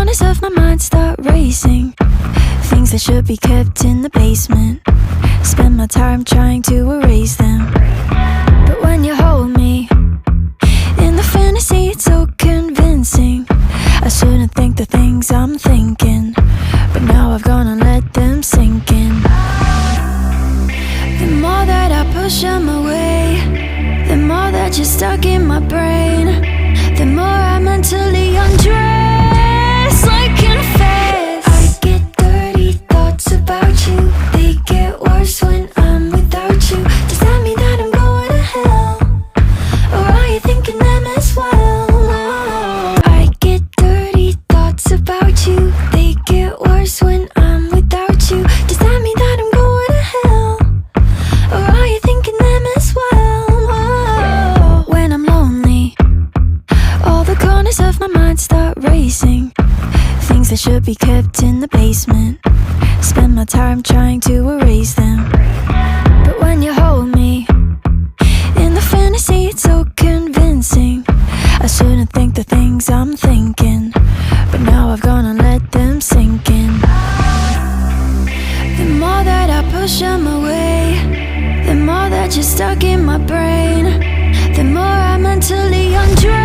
corners of my mind start racing. Things that should be kept in the basement. Spend my time trying to erase them. But when you hold me in the fantasy, it's so convincing. I shouldn't think the things I'm thinking, but now I've gone and let them sink in. The more that I push them away, the more that you're stuck in my brain. The more I mentally undress, like in a phase. I get dirty thoughts about you. They get worse when I'm without you. Does that mean that I'm going to hell? Or are you thinking them as well? I get dirty thoughts about you. They get worse when I'm without you. Does that mean that I'm going to hell? Or are you thinking them as well? When I'm lonely, all the corners of my mind start racing. Things that should be kept in the basement. Spend my time trying to erase them. But when you hold me in the fantasy, it's so convincing. I shouldn't think the things I'm thinking, but now I've gone and let them sink in. The more that I push them away, the more that you're stuck in my brain. The more I mentally undress.